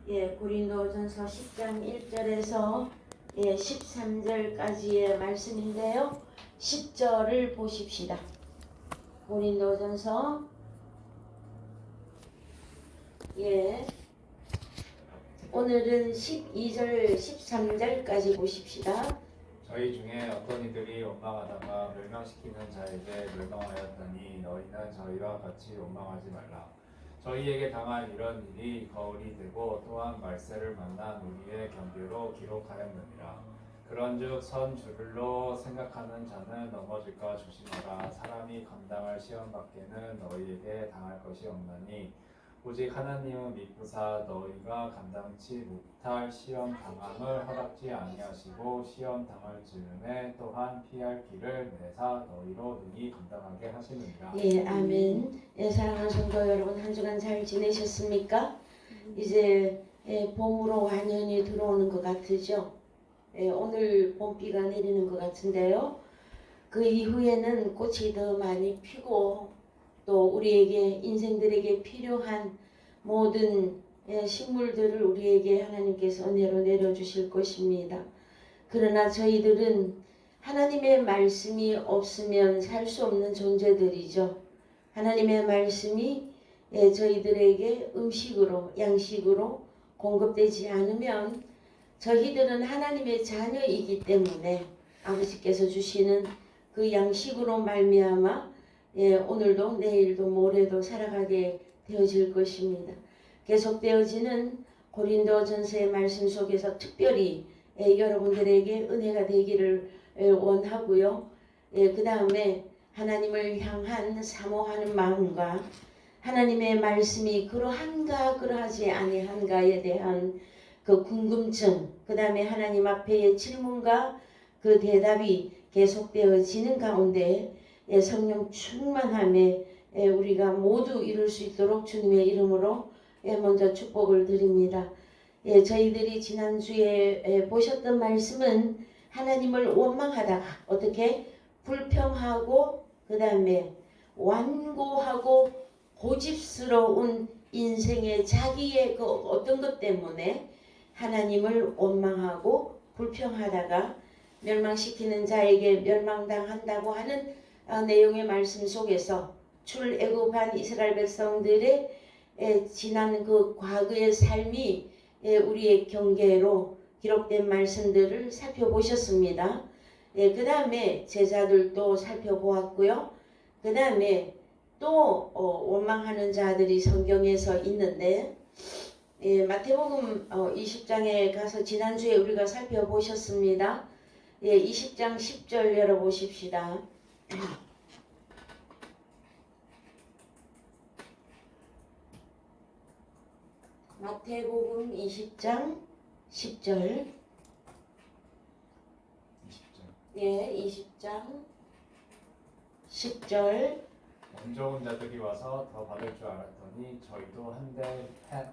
고린도전서 10장 1절에서 13절까지의 말씀인데요. 10절을 보십시다. 고린도전서 오늘은 12절 13절까지 보십시다. 저희 중에 어떤 이들이 원망하다가 멸망시키는 자에게 멸망하였더니 너희는 저희와 같이 원망하지 말라. 저희에게 당한 이런 일이 거울이 되고 또한 말세를 만난 우리의 경계로 기록하였느니라. 그런즉 선 줄로 생각하는 자는 넘어질까 조심하라. 사람이 감당할 시험 밖에는 너희에게 당할 것이 없나니 오직 하나님은 미쁘사 너희가 감당치 못할 시험 당함을 허락지 아니하시고 시험 당할 즈음에 또한 피할 길을 내사 너희로 능히 감당하게 하시느니라. 아멘. 사랑하는 성도 여러분, 한 주간 잘 지내셨습니까? 이제 봄으로 완연히 들어오는 것 같으죠. 오늘 봄비가 내리는 것 같은데요. 그 이후에는 꽃이 더 많이 피고 또 우리에게 인생들에게 필요한 모든 식물들을 우리에게 하나님께서 은혜로 내려주실 것입니다. 그러나 저희들은 하나님의 말씀이 없으면 살 수 없는 존재들이죠. 하나님의 말씀이 저희들에게 음식으로 양식으로 공급되지 않으면 저희들은 하나님의 자녀이기 때문에 아버지께서 주시는 그 양식으로 말미암아 오늘도 내일도 모레도 살아가게 되어질 것입니다. 계속되어지는 고린도전서의 말씀 속에서 특별히 여러분들에게 은혜가 되기를 원하고요. 그 다음에 하나님을 향한 사모하는 마음과 하나님의 말씀이 그러한가 그러하지 아니한가에 대한 그 궁금증, 그 다음에 하나님 앞에의 질문과 그 대답이 계속되어지는 가운데 성령 충만함에 우리가 모두 이룰 수 있도록 주님의 이름으로 먼저 축복을 드립니다. 저희들이 지난주에 보셨던 말씀은 하나님을 원망하다가 어떻게 불평하고 그 다음에 완고하고 고집스러운 인생의 자기의 그 어떤 것 때문에 하나님을 원망하고 불평하다가 멸망시키는 자에게 멸망당한다고 하는 내용의 말씀 속에서 출애굽한 이스라엘 백성들의 지난 그 과거의 삶이 우리의 경계로 기록된 말씀들을 살펴보셨습니다. 그 다음에 제자들도 살펴보았고요. 그 다음에 또 원망하는 자들이 성경에서 있는데 마태복음 20장에 가서 지난주에 우리가 살펴보셨습니다. 20장 10절 열어보십시다. 마태복음 20장 10절 20장 10절 먼저 온 자들이 와서 더 받을 줄 알았더니 저희도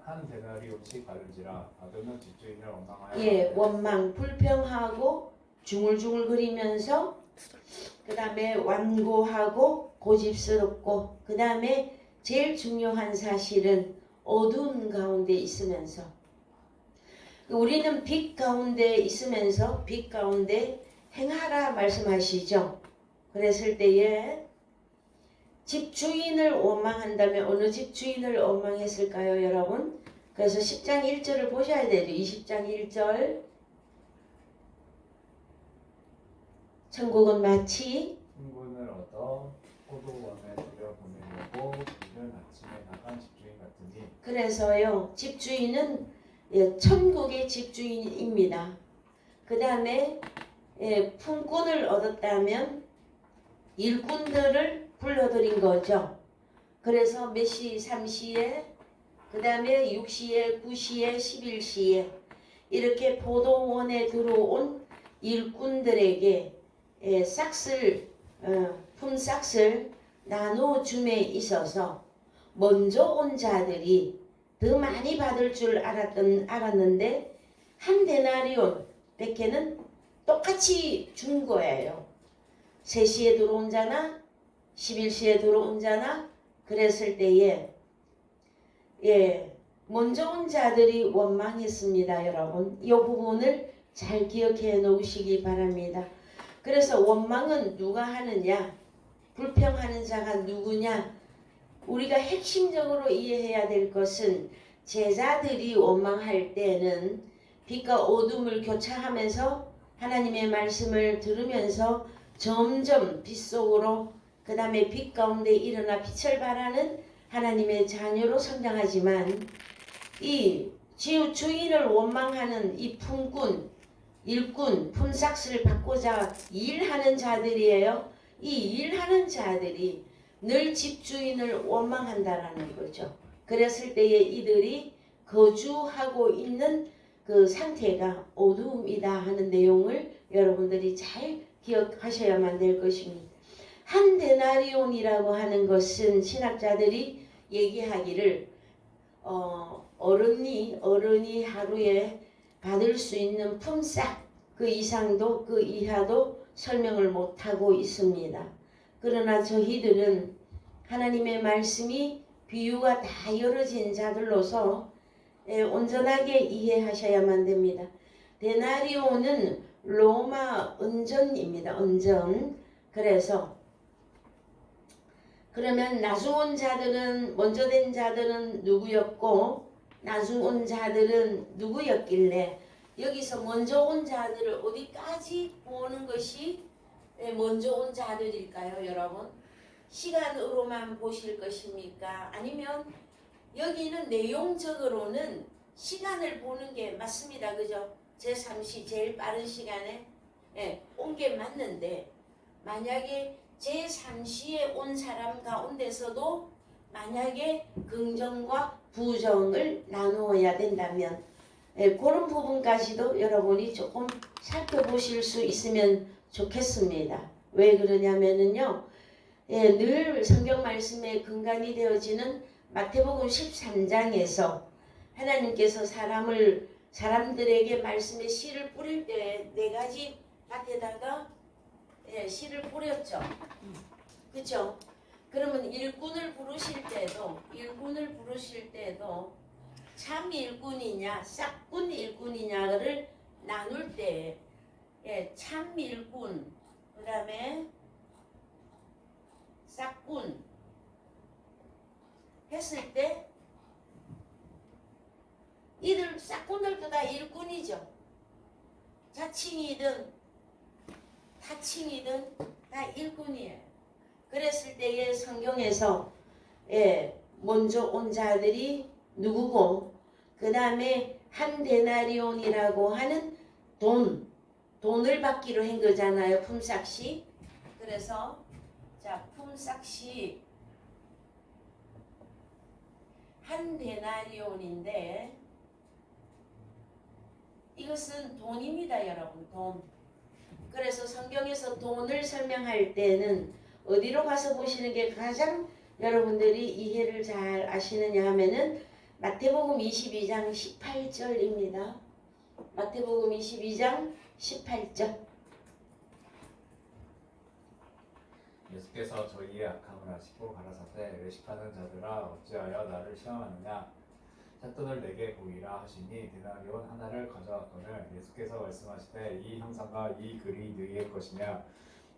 한 데나리온씩 받은지라. 받으면 집주인을 원망하여 원망, 불평하고 중얼중얼거리면서 그 다음에 완고하고 고집스럽고 그 다음에 제일 중요한 사실은 어두운 가운데 있으면서 우리는 빛 가운데 있으면서 빛 가운데 행하라 말씀하시죠. 그랬을 때에 집주인을 원망한다면 어느 집주인을 원망했을까요, 여러분? 그래서 10장 1절을 보셔야 되죠. 20장 1절 천국은 마치 친분을 얻어 포도원에 들여보내려고 이른 아침에 나간 집주인 같으니. 그래서요, 집주인은 천국의 집주인입니다. 그 다음에 품꾼을 얻었다면 일꾼들을 불러들인 거죠. 그래서 몇 시, 3시에 그 다음에 6시에, 9시에, 11시에 이렇게 포도원에 들어온 일꾼들에게 품삯을 나눠줌에 있어서 먼저 온 자들이 더 많이 받을 줄 알았는데 한 데나리온 백해는 똑같이 준 거예요. 3시에 들어온 자나 11시에 들어온 자나 그랬을 때에 먼저 온 자들이 원망했습니다. 여러분 이 부분을 잘 기억해 놓으시기 바랍니다. 그래서 원망은 누가 하느냐, 불평하는 자가 누구냐, 우리가 핵심적으로 이해해야 될 것은 제자들이 원망할 때는 빛과 어둠을 교차하면서 하나님의 말씀을 들으면서 점점 빛 속으로 그 다음에 빛 가운데 일어나 빛을 발하는 하나님의 자녀로 성장하지만 이 주인을 원망하는 이 품꾼, 일꾼, 품삯을 받고자 일하는 자들이에요. 이 일하는 자들이 늘 집주인을 원망한다라는 거죠. 그랬을 때에 이들이 거주하고 있는 그 상태가 어두움이다 하는 내용을 여러분들이 잘 기억하셔야만 될 것입니다. 한 데나리온이라고 하는 것은 신학자들이 얘기하기를 어른이 하루에 받을 수 있는 품삯 그 이상도 그 이하도 설명을 못하고 있습니다. 그러나 저희들은 하나님의 말씀이 비유가 다 열어진 자들로서 온전하게 이해하셔야만 됩니다. 데나리온은 로마 은전입니다. 은전. 그래서 그러면 나중 온 자들은 먼저 된 자들은 누구였고 나중 온 자들은 누구였길래 여기서 먼저 온 자들을 어디까지 보는 것이 먼저 온 자들일까요, 여러분? 시간으로만 보실 것입니까? 아니면 여기는 내용적으로는 시간을 보는 게 맞습니다. 그죠? 제3시 제일 빠른 시간에 온 게 맞는데 만약에 제3시에 온 사람 가운데서도 만약에 긍정과 부정을 나누어야 된다면 그런 부분까지도 여러분이 조금 살펴보실 수 있으면 좋겠습니다. 왜 그러냐면은요. 늘 성경 말씀에 근간이 되어지는 마태복음 13장에서 하나님께서 사람들에게 말씀의 씨를 뿌릴 때 4가지 밭에다가 씨를 뿌렸죠. 그렇죠? 그러면 일꾼을 부르실 때도 참 일꾼이냐 싹꾼 일꾼이냐를 나눌 때 참 일꾼 그 다음에 싹꾼 했을 때 이들 싹꾼들도 다 일꾼이죠. 자칭이든 타칭이든 다 일꾼이에요. 그랬을 때에 성경에서 먼저 온 자들이 누구고 그 다음에 한 데나리온이라고 하는 돈을 받기로 한 거잖아요. 품삯이. 그래서 자 품삯이 한 데나리온인데 이것은 돈입니다. 여러분 돈. 그래서 성경에서 돈을 설명할 때는 어디로 가서 보시는 게 가장 여러분들이 이해를 잘 아시느냐 하면은 마태복음 22장 18절입니다. 마태복음 22장 18절. 예수께서 저희의 악함을 아시고 가라사대 외식하는 자들아 어찌하여 나를 시험하느냐 잣돈을 내게 보이라 하시니 데나리온 하나를 가져왔거늘 예수께서 말씀하시되 이 형상과 이 글이 너희의 것이냐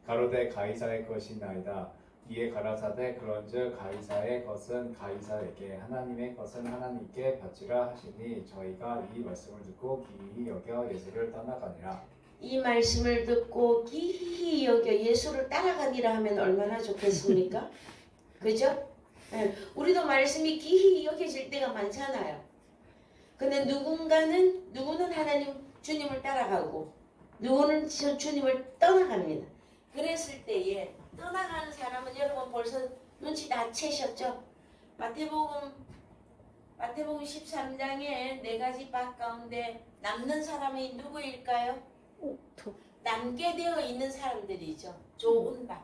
가로되 가이사의 것이나이다. 이에 가라사대 그런즉 가이사의 것은 가이사에게 하나님의 것은 하나님께 바치라 하시니 저희가 이 말씀을 듣고 기이히 여겨 예수를 떠나가니라. 이 말씀을 듣고 기이히 여겨 예수를 따라가니라 하면 얼마나 좋겠습니까? 그죠? 우리도 말씀이 기이히 여겨질 때가 많잖아요. 근데 누구는 하나님 주님을 따라가고 누구는 주님을 떠나갑니다. 그랬을 때에 떠나가는 사람은 여러분 벌써 눈치 다 채셨죠? 마태복음 13장에 4가지 밭 가운데 남는 사람이 누구일까요? 남게 되어 있는 사람들이죠. 좋은 밭.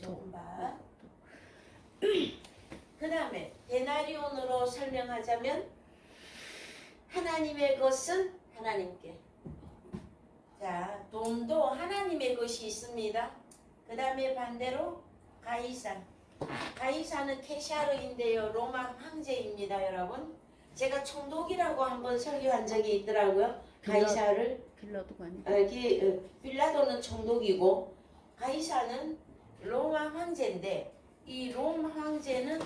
좋은 밭. 그 다음에 데나리온으로 설명하자면 하나님의 것은 하나님께. 자, 돈도 하나님의 것이 있습니다. 그 다음에 반대로 가이사. 가이사는 케샤르인데요. 로마 황제입니다. 여러분. 제가 총독이라고 한번 설교한 적이 있더라고요. 가이사를 빌라도가 아니고 빌라도는 총독이고 가이사는 로마 황제인데 이 로마 황제는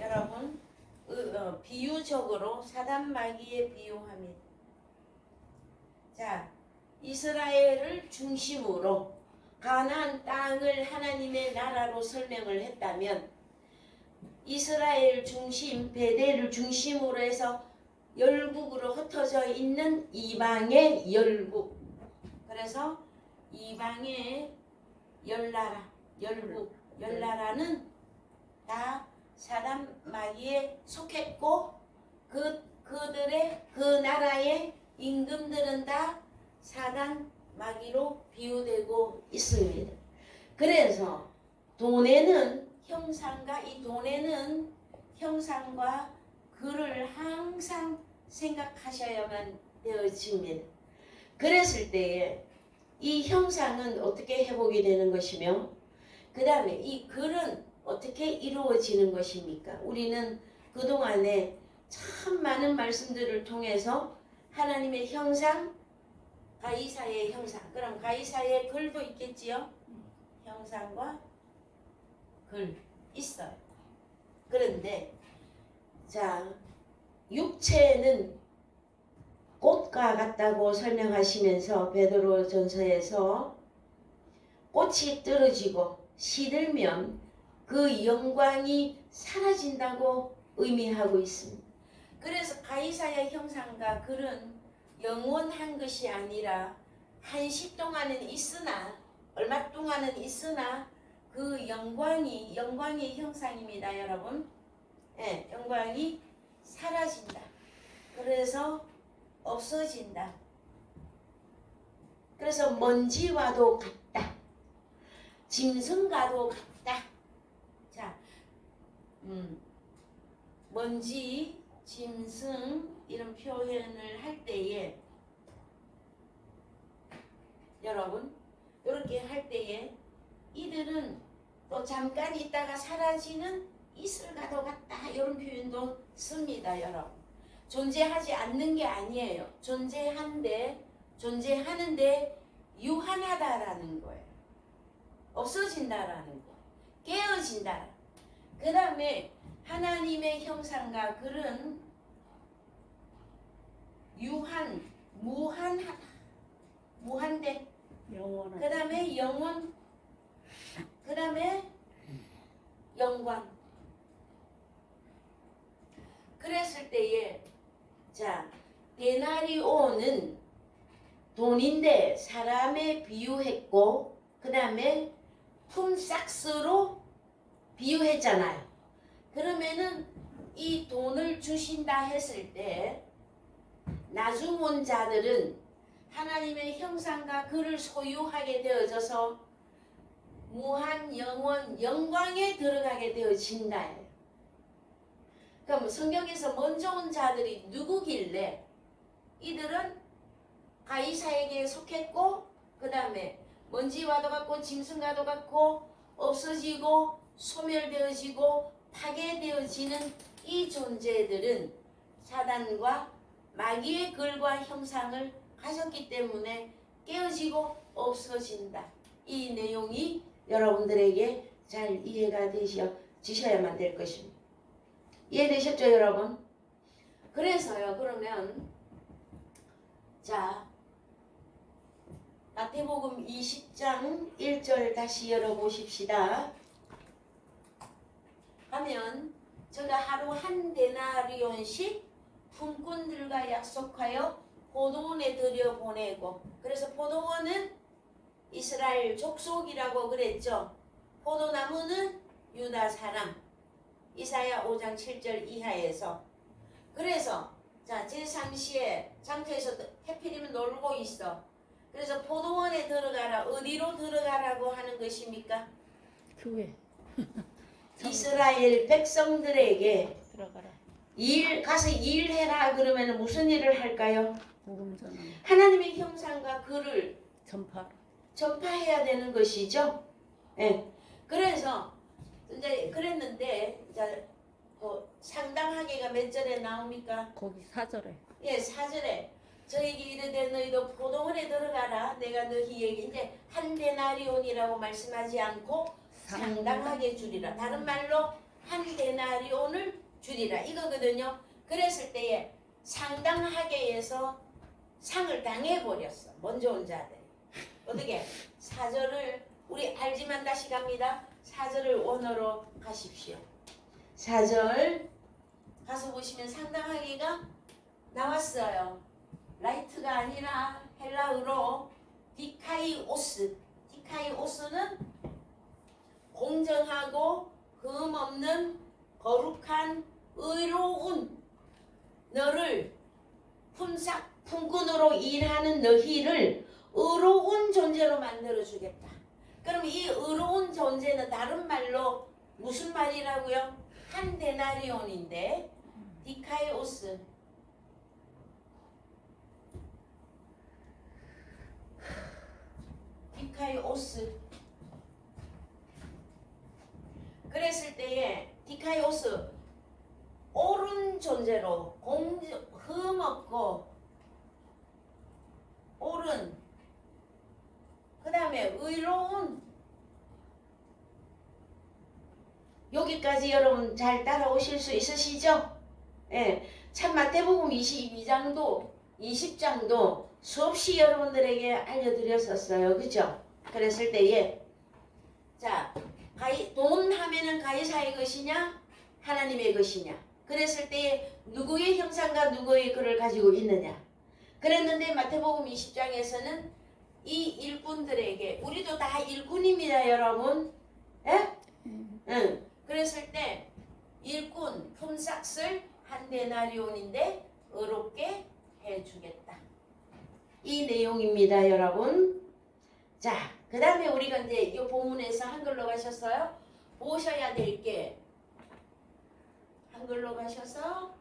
여러분 비유적으로 사단 마귀에 비유합니다. 자, 이스라엘을 중심으로 가나안 땅을 하나님의 나라로 설명을 했다면 이스라엘 중심, 베델을 중심으로 해서 열국으로 흩어져 있는 이방의 열국. 그래서 이방의 열나라, 열국, 열나라는 다 사단 마귀에 속했고 그들의 그 나라의 임금들은 다 사단 마귀로 비유되고 있습니다. 그래서 돈에는 형상과 이 돈에는 형상과 글을 항상 생각하셔야만 되어집니다. 그랬을 때에 이 형상은 어떻게 회복이 되는 것이며 그 다음에 이 글은 어떻게 이루어지는 것입니까? 우리는 그동안에 참 많은 말씀들을 통해서 하나님의 형상, 가이사의 형상, 그럼 가이사의 글도 있겠지요? 형상과 글 있어요. 그런데 자, 육체는 꽃과 같다고 설명하시면서 베드로전서에서 꽃이 떨어지고 시들면 그 영광이 사라진다고 의미하고 있습니다. 그래서 가이사의 형상과 글은 영원한 것이 아니라 한시 동안은 있으나 얼마 동안은 있으나 그 영광의 형상입니다, 여러분. 예, 영광이 사라진다. 그래서 없어진다. 그래서 먼지와도 같다. 짐승과도 같다. 자, 먼지, 짐승 이런 표현을 할 때에 여러분 이렇게 할 때에 이들은 또 잠깐 있다가 사라지는 이슬과도 같다 이런 표현도 씁니다. 여러분 존재하지 않는 게 아니에요. 존재하는데 유한하다라는 거예요. 없어진다라는 거, 깨어진다. 그 다음에 하나님의 형상과 글은 무한하다, 무한대. 영원한 그 다음에 영원, 그 다음에 영광. 그랬을 때에 자, 데나리오는 돈인데 사람에 비유했고 그 다음에 품삯으로 비유했잖아요. 그러면은 이 돈을 주신다 했을 때 나중온 자들은 하나님의 형상과 글을 소유하게 되어져서 무한 영원 영광에 들어가게 되어진다. 그럼 성경에서 먼저 온 자들이 누구길래 이들은 가이사에게 속했고 그 다음에 먼지와도 같고 짐승과도 같고 없어지고 소멸되어지고 파괴되어지는 이 존재들은 사단과 마귀의 글과 형상을 가졌기 때문에 깨어지고 없어진다. 이 내용이 여러분들에게 잘 이해가 되셔야만 될 것입니다. 이해되셨죠, 여러분? 그래서요, 그러면 자, 마태복음 20장 1절 다시 열어보십시다. 하면 저가 하루 한 데나리온씩 품꾼들과 약속하여 포도원에 들여보내고, 그래서 포도원은 이스라엘 족속이라고 그랬죠. 포도나무는 유다 사람. 이사야 5장 7절 이하에서. 그래서 자, 제3시에 장터에서 해필이면 놀고 있어. 그래서 포도원에 들어가라. 어디로 들어가라고 하는 것입니까? 교회 이스라엘 백성들에게 들어가라. 가서 일해라 그러면 무슨 일을 할까요? 복음 전함 하나님의 형상과 글을 전파. 전파해야 되는 것이죠. 예. 그래서 이제 그랬는데 이제 상당하게가 몇 절에 나옵니까? 거기 4절에. 예, 4절에 저에게 이르되 너희도 포도원에 들어가라. 내가 너희에게 이제 한 데나리온이라고 말씀하지 않고 상당하게 주리라. 다른 말로 한 데나리온을 주리라 이거거든요. 그랬을 때에 상당하게에서 상을 당해버렸어. 먼저 온 자들. 어떻게? 4절을 우리 알지만 다시 갑니다. 4절을 원어로 하십시오. 4절 가서 보시면 상당하게가 나왔어요. 라이트가 아니라 헬라어로 디카이오스. 디카이오스는 공정하고 흠 없는 거룩한 의로운 너를 품꾼으로 일하는 너희를 의로운 존재로 만들어 주겠다. 그럼 이 의로운 존재는 다른 말로 무슨 말이라고요? 한 데나리온인데 디카이오스. 디카이오스. 그랬을 때에 디카이오스 옳은 존재로 흠 없고 옳은 그 다음에 의로운 여기까지 여러분 잘 따라오실 수 있으시죠? 예, 참 마태복음 22장도 20장도 수없이 여러분들에게 알려드렸었어요. 그죠? 그랬을 때에 자 돈 하면은 가이사의 것이냐 하나님의 것이냐 그랬을 때에 누구의 형상과 누구의 글을 가지고 있느냐 그랬는데 마태복음 20장에서는 이 일꾼들에게 우리도 다 일꾼입니다 여러분. 예? 응. 그랬을 때 일꾼 품삯을 한 데나리온인데 의롭게 해주겠다. 이 내용입니다 여러분. 자 그 다음에 우리가 이제 이 본문에서 한글로 가셨어요. 보셔야 될 게 한글로 가셔서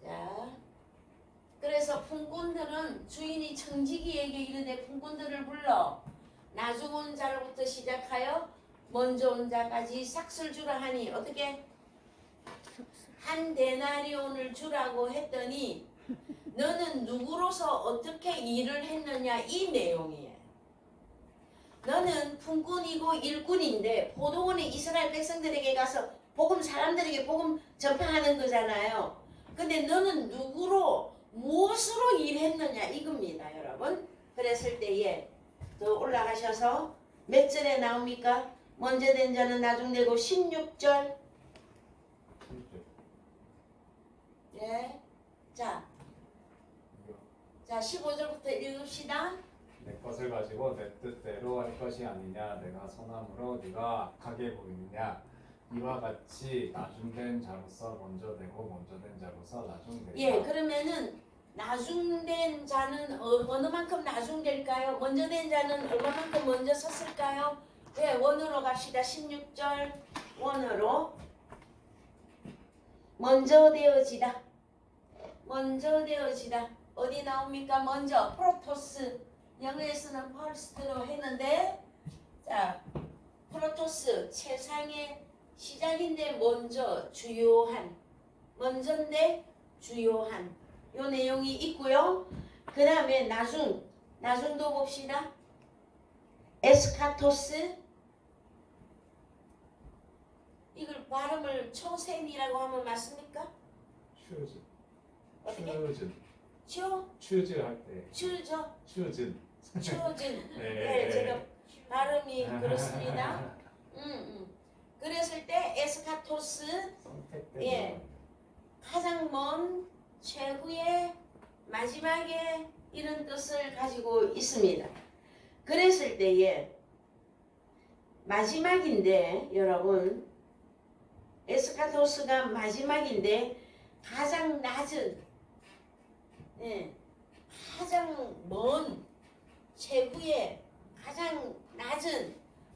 자 그래서 품꾼들은 주인이 청지기에게 이르되 품꾼들을 불러 나중 온 자로부터 시작하여 먼저 온 자까지 삭슬 주라 하니 어떻게 한 데나리온을 주라고 했더니 너는 누구로서 어떻게 일을 했느냐 이 내용이에요. 너는 품꾼이고 일꾼인데 포도원에 이스라엘 백성들에게 가서 복음 사람들에게 복음 전파하는 거잖아요. 근데 너는 누구로 무엇으로 일했느냐 이겁니다 여러분. 그랬을 때에 더 올라가셔서 몇 절에 나옵니까? 먼저 된 자는 나중되고 16절. 예. 자 15절부터 읽읍시다. 내 것을 가지고 내 뜻대로 할 것이 아니냐 내가 선함으로 네가 악하게 보이느냐 이와 같이 나중된 자로서 먼저 되고 먼저 된 자로서 나중되다. 예, 그러면은 나중된 자는 어느 만큼 나중될까요? 먼저 된 자는 얼마만큼 먼저 섰을까요? 네, 원으로 갑시다. 16절 원으로 먼저 되어지다. 먼저 되어지다. 어디 나옵니까? 먼저 프로토스 영어에서는 퍼스트로 했는데 자 프로토스 세상의 시작인데 먼저 주요한 먼저인데 주요한 요 내용이 있고요. 그 다음에 나중도 봅시다. 에스카토스 이걸 발음을 초셈이라고 하면 맞습니까? 추즈. 어떻게? 추즈 할 때. 추죠? 추즈. 추진. 네. 네, 제가 발음이 그렇습니다. 그랬을 때 에스카토스 예 가장 먼 최후의 마지막에 이런 뜻을 가지고 있습니다. 그랬을 때에 마지막인데 여러분 에스카토스가 마지막인데 가장 낮은 예, 가장 먼 최후의 가장 낮은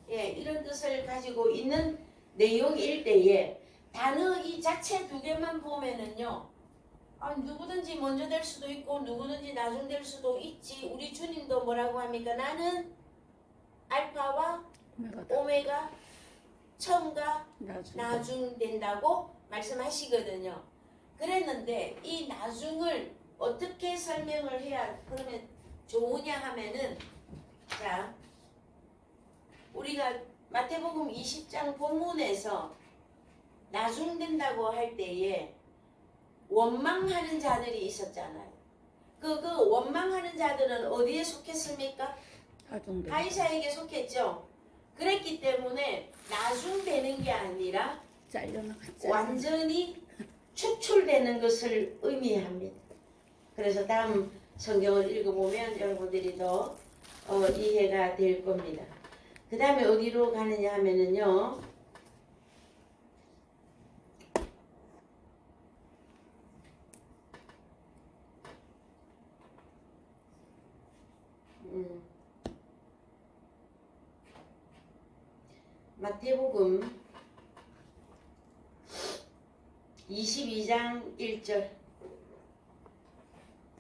예, 이런 뜻을 가지고 있는 내용일 때에 단어 이 자체 두 개만 보면은요 누구든지 먼저 될 수도 있고 누구든지 나중 될 수도 있지. 우리 주님도 뭐라고 합니까? 나는 알파와 오메가 처음과 나중. 나중된다고 말씀하시거든요. 그랬는데 이 나중을 어떻게 설명을 해야 그러면 좋으냐 하면은 자 우리가 마태복음 20장 본문에서 나중된다고 할 때에 원망하는 자들이 있었잖아요. 그 원망하는 자들은 어디에 속했습니까? 나중돼. 가이사에게 속했죠. 그랬기 때문에 나중되는 게 아니라 잘려나갔지. 완전히 축출되는 것을 의미합니다. 그래서 다음 성경을 읽어보면 여러분들이 더 이해가 될 겁니다. 그 다음에 어디로 가느냐 하면은요. 마태복음 22장 1절.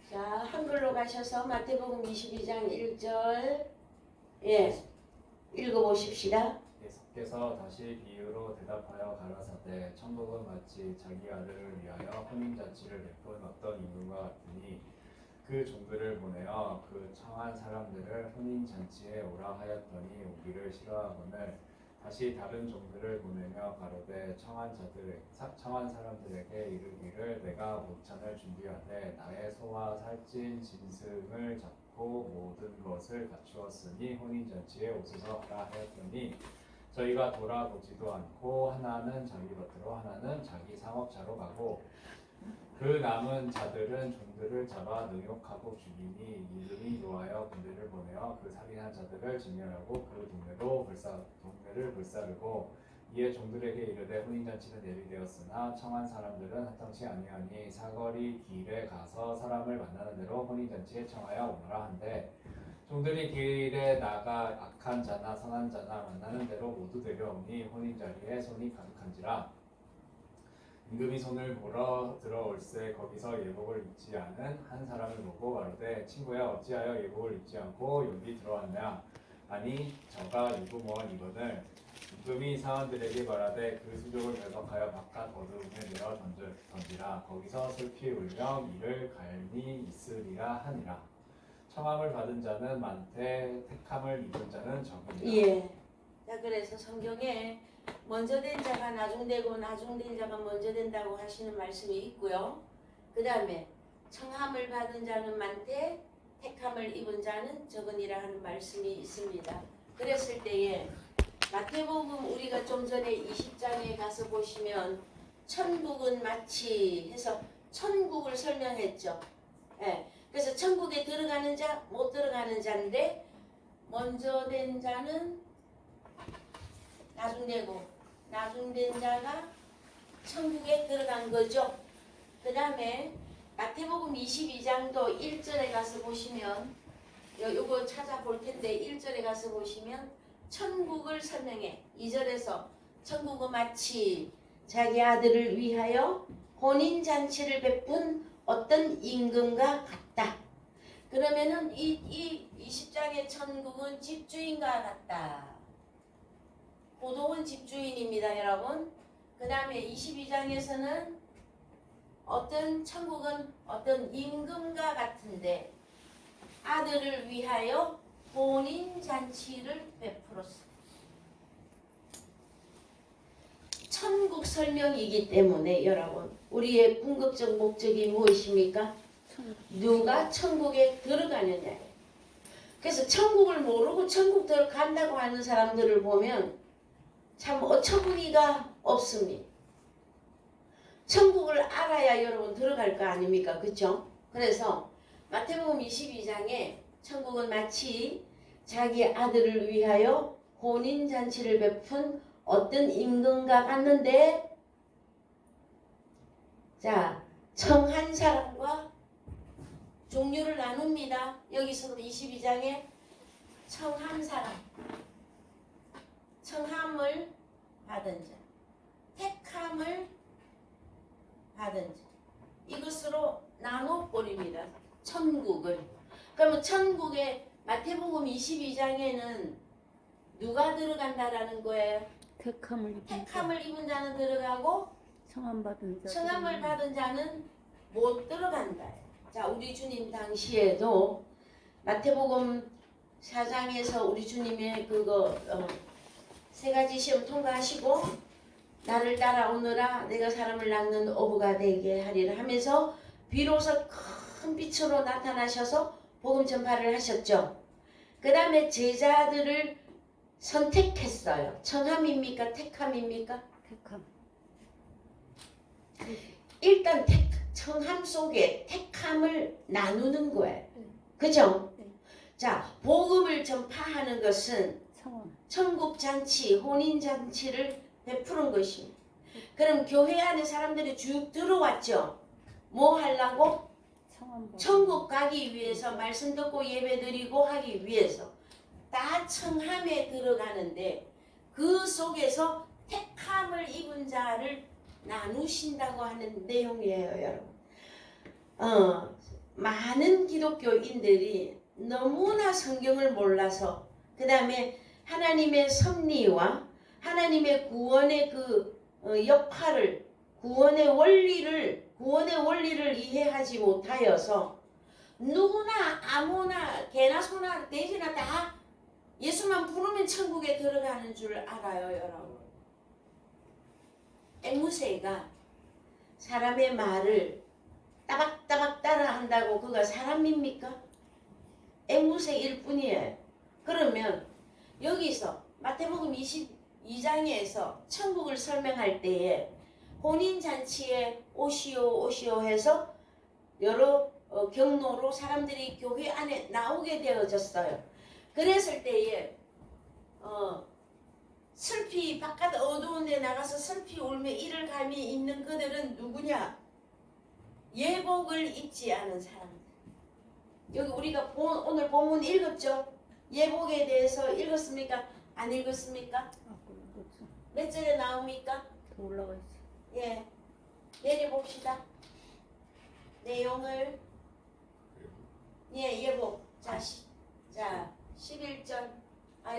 자, 한글로 가셔서 마태복음 22장 1절 읽어보십시다. 예수께서 다시 비유로 대답하여 가라사대 천국은 마치 자기 아들을 위하여 혼인잔치를 베푼 어떤 임금과 같으니 그 종들을 보내어 그 청한 사람들을 혼인잔치에 오라 하였더니 오기를 싫어하거늘 다시 다른 종들을 보내며 가로되 청한 사람들에게 이르기를 내가 모찬을 준비하되 나의 소와 살찐 짐승을 잡고 모든 것을 갖추었으니 혼인잔치에 오소서 하라 하였더니 저희가 돌아보지도 않고 하나는 자기 밭으로 하나는 자기 상업자로 가고 그 남은 자들은 종들을 잡아 능욕하고 죽이니 임금이 노하여 군대를 보내어 그 살인한 자들을 진멸하고 그 동네를 불사르고 이에 종들에게 이르되 혼인잔치는 내일 되었으나 청한 사람들은 한탕치 아니하니 사거리 길에 가서 사람을 만나는 대로 혼인잔치에 청하여 오너라 한대 종들이 길에 나가 악한 자나 선한 자나 만나는 대로 모두 데려오니 혼인자리에 손이 가득한지라 임금이 손을 보러 들어올새 거기서 예복을 입지 않은 한 사람을 보고 말하되 친구야 어찌하여 예복을 입지 않고 여기 들어왔냐 아니 저가 유부모원 이거늘 임금이 사원들에게 말하되 그 수족을 발각하여 바깥 어두움에 내어 던지라 거기서 슬피 울며 이를 갈미 있으리라 하니라 청함을 받은 자는 많되 택함을 입은 자는 적으니라. 예. 자 그래서 성경에 먼저 된 자가 나중되고 나중된 자가 먼저 된다고 하시는 말씀이 있고요. 그 다음에 청함을 받은 자는 많되 택함을 입은 자는 적으니라 하는 말씀이 있습니다. 그랬을 때에 마태복음 우리가 좀 전에 20장에 가서 보시면 천국은 마치 해서 천국을 설명했죠. 예. 그래서 천국에 들어가는 자, 못 들어가는 자인데 먼저 된 자는 나중되고 나중된 자가 천국에 들어간 거죠. 그 다음에 마태복음 22장도 1절에 가서 보시면 요거 찾아볼 텐데 1절에 가서 보시면 천국을 설명해. 2절에서 천국은 마치 자기 아들을 위하여 혼인잔치를 베푼 어떤 임금과 같다. 그러면은 이 20장의 천국은 집주인과 같다. 고동은 집주인입니다, 여러분. 그 다음에 22장에서는 어떤 천국은 어떤 임금과 같은데 아들을 위하여 혼인잔치를 베풀었습니다. 천국 설명이기 때문에 여러분 우리의 궁극적 목적이 무엇입니까? 누가 천국에 들어가느냐예요. 그래서 천국을 모르고 천국 들어간다고 하는 사람들을 보면 참 어처구니가 없습니다. 천국을 알아야 여러분 들어갈 거 아닙니까? 그렇죠? 그래서 마태복음 22장에 천국은 마치 자기 아들을 위하여 혼인잔치를 베푼 어떤 임금과 같는데 자 청한 사람과 종류를 나눕니다. 여기서도 22장에 청한 사람 청함을 받은 자 택함을 받은 자 이것으로 나눠버립니다. 천국을. 그러면 천국에 마태복음 22장에는 누가 들어간다라는 거예요? 택함을 입은 자, 택함을 입은 자는 들어가고 청함 받은 자, 청함을 받은 자는 못 들어간다. 자, 우리 주님 당시에도 마태복음 4장에서 우리 주님의 그거 세 가지 시험 통과하시고 나를 따라오너라 내가 사람을 낳는 어부가 되게 하리라 하면서 비로소 큰 빛으로 나타나셔서 복음 전파를 하셨죠. 그 다음에 제자들을 선택했어요. 청함입니까? 택함입니까? 택함. 일단 청함 속에 택함을 나누는 거예요. 네. 그죠? 네. 자, 복음을 전파하는 것은 청함. 천국 잔치, 혼인 잔치를 베푸는 것입니다. 그럼 교회 안에 사람들이 쭉 들어왔죠. 뭐 하려고? 청함 받은 천국 가기 위해서 말씀 듣고 예배 드리고 하기 위해서 다 청함에 들어가는데 그 속에서 택함을 입은 자를 나누신다고 하는 내용이에요, 여러분. 많은 기독교인들이 너무나 성경을 몰라서 그 다음에 하나님의 섭리와 하나님의 구원의 그 역할을 구원의 원리를 이해하지 못하여서 누구나 아무나 개나 소나 돼지나 다 예수만 부르면 천국에 들어가는 줄 알아요, 여러분. 앵무새가 사람의 말을 따박따박 따라한다고 그가 사람입니까? 앵무새일 뿐이에요. 그러면 여기서 마태복음 22장에서 천국을 설명할 때에 혼인잔치에 오시오 해서 여러 경로로 사람들이 교회 안에 나오게 되어졌어요. 그랬을 때에 슬피 바깥 어두운 데 나가서 슬피 울며 이를 감이 있는 그들은 누구냐? 예복을 입지 않은 사람들. 여기 우리가 오늘 본문 읽었죠? 예복에 대해서 읽었습니까? 안 읽었습니까? 그렇죠. 몇 절에 나옵니까? 더 올라가야지. 예, 내려봅시다. 내용을 예복. 자 11절.